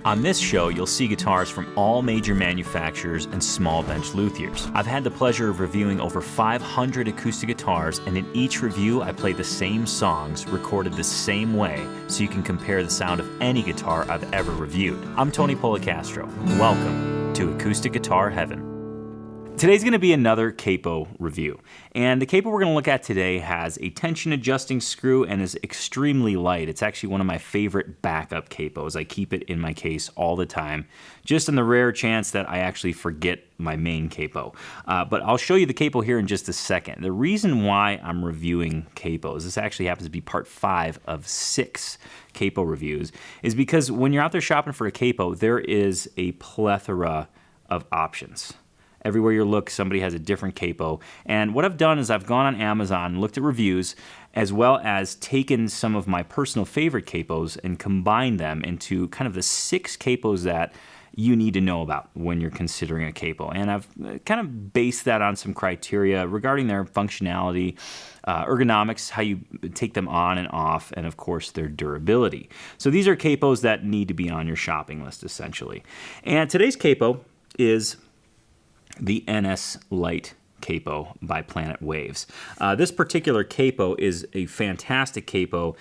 On this show, you'll see guitars from all major manufacturers and small bench luthiers. I've had the pleasure of reviewing over 500 acoustic guitars, and in each review, I play the same songs, recorded the same way, so you can compare the sound of any guitar I've ever reviewed. I'm Tony Policastro. Welcome to Acoustic Guitar Heaven. Today's going to be another capo review, and the capo we're going to look at today has a tension adjusting screw and is extremely light. It's actually one of my favorite backup capos. I keep it in my case all the time, just in the rare chance that I actually forget my main capo. But I'll show you the capo here in just a second. The reason why I'm reviewing capos, this actually happens to be part 5 of 6 capo reviews, is because when you're out there shopping for a capo, there is a plethora of options. Everywhere you look, somebody has a different capo. And what I've done is I've gone on Amazon, looked at reviews, as well as taken some of my personal favorite capos and combined them into kind of the 6 capos that you need to know about when you're considering a capo. And I've kind of based that on some criteria regarding their functionality, ergonomics, how you take them on and off, and of course their durability. So these are capos that need to be on your shopping list, essentially. And today's capo is the NS Lite Capo by Planet Waves. This particular capo is a fantastic capo,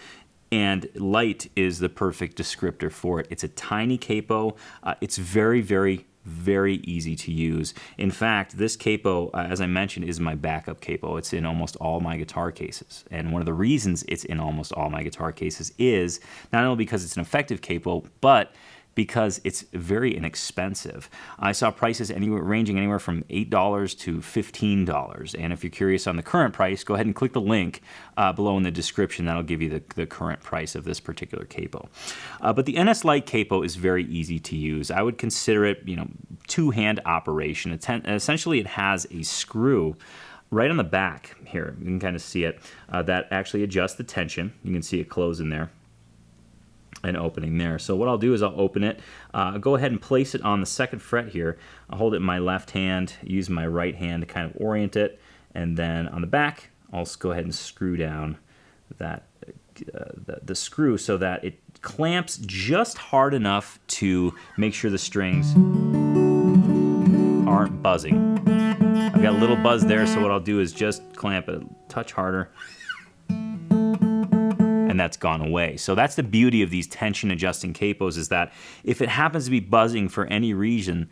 and light is the perfect descriptor for it. It's a tiny capo. It's very, very, very easy to use. In fact, this capo, as I mentioned, is my backup capo. It's in almost all my guitar cases. And one of the reasons it's in almost all my guitar cases is not only because it's an effective capo, but because it's very inexpensive. I saw prices ranging anywhere from $8 to $15. And if you're curious on the current price, go ahead and click the link below in the description. That'll give you the current price of this particular capo. But the NS Lite capo is very easy to use. I would consider it, two-hand operation. Essentially, it has a screw right on the back here. You can kind of see it. That actually adjusts the tension. You can see it close in there and opening there. So what I'll do is I'll open it, go ahead and place it on the 2nd fret here. I'll hold it in my left hand, use my right hand to kind of orient it, and then on the back, I'll go ahead and screw down that the screw so that it clamps just hard enough to make sure the strings aren't buzzing. I've got a little buzz there, so what I'll do is just clamp it a touch harder, and that's gone away. So that's the beauty of these tension adjusting capos, is that if it happens to be buzzing for any reason,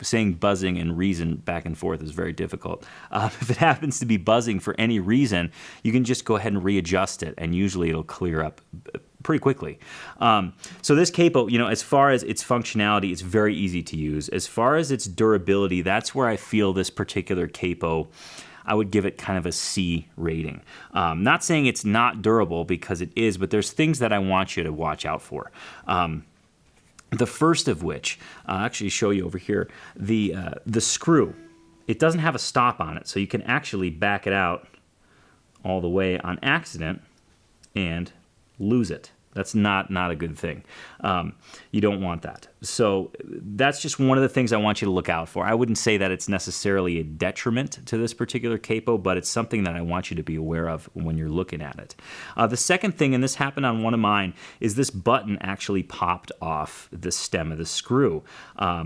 saying buzzing and reason back and forth is very difficult. If it happens to be buzzing for any reason, you can just go ahead and readjust it, and usually it'll clear up pretty quickly. So this capo, as far as its functionality, it's very easy to use. As far as its durability, that's where I feel this particular capo, I would give it kind of a C rating. Not saying it's not durable, because it is, but there's things that I want you to watch out for. The first of which, I'll actually show you over here, the screw. It doesn't have a stop on it, so you can actually back it out all the way on accident and lose it. That's not a good thing. You don't want that. So that's just one of the things I want you to look out for. I wouldn't say that it's necessarily a detriment to this particular capo, but it's something that I want you to be aware of when you're looking at it. The second thing, and this happened on one of mine, is this button actually popped off the stem of the screw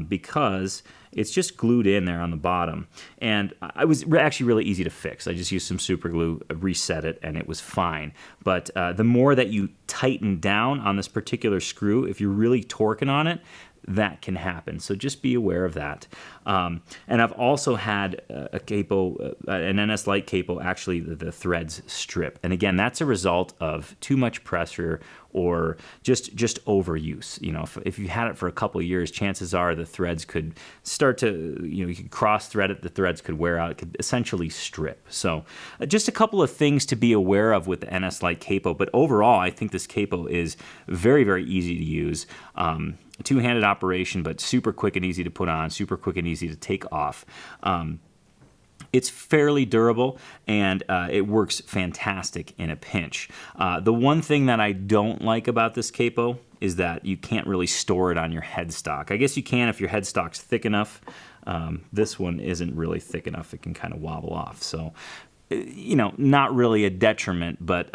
because it's just glued in there on the bottom. And it was actually really easy to fix. I just used some super glue, reset it, and it was fine. But the more that you tighten down on this particular screw, if you're really torquing on it, that can happen. So just be aware of that. And I've also had a capo, an NS Lite capo, actually the threads strip. And again, that's a result of too much pressure or just overuse. If you had it for a couple of years, chances are the threads could start to, you could cross thread it, the threads could wear out, it could essentially strip. So just a couple of things to be aware of with the NS Lite capo. But overall, I think this capo is very, very easy to use. Two-handed operation, but super quick and easy to put on, super quick and easy to take off. It's fairly durable, and it works fantastic in a pinch. The one thing that I don't like about this capo is that you can't really store it on your headstock. I guess you can if your headstock's thick enough. This one isn't really thick enough. It can kind of wobble off. So, not really a detriment, but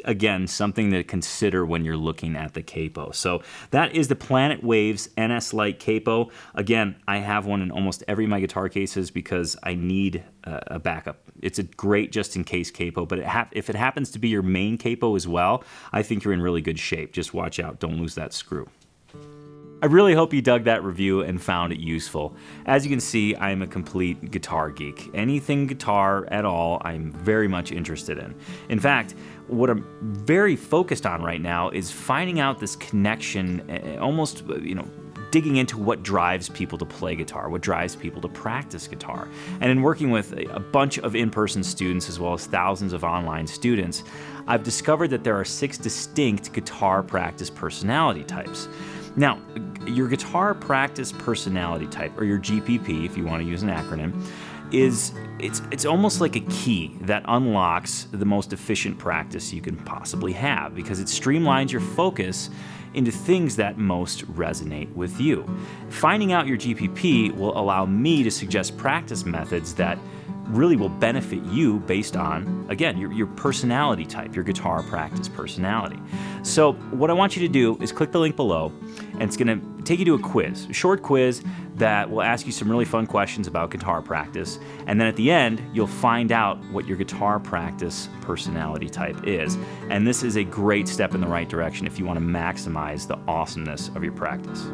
again, something to consider when you're looking at the capo. So that is the Planet Waves NS Lite Capo. Again, I have one in almost every of my guitar cases because I need a backup. It's a great just-in-case capo, but if it happens to be your main capo as well, I think you're in really good shape. Just watch out, don't lose that screw. I really hope you dug that review and found it useful. As you can see, I'm a complete guitar geek. Anything guitar at all, I'm very much interested in. In fact, what I'm very focused on right now is finding out this connection, almost, digging into what drives people to play guitar, what drives people to practice guitar. And in working with a bunch of in-person students as well as thousands of online students, I've discovered that there are 6 distinct guitar practice personality types. Now, your guitar practice personality type, or your GPP if you want to use an acronym, it's almost like a key that unlocks the most efficient practice you can possibly have, because it streamlines your focus into things that most resonate with you. Finding out your GPP will allow me to suggest practice methods that really will benefit you based on, again, your personality type, your guitar practice personality. So what I want you to do is click the link below, and it's going to take you to a quiz, a short quiz that will ask you some really fun questions about guitar practice, and then at the end, you'll find out what your guitar practice personality type is. And this is a great step in the right direction if you want to maximize the awesomeness of your practice.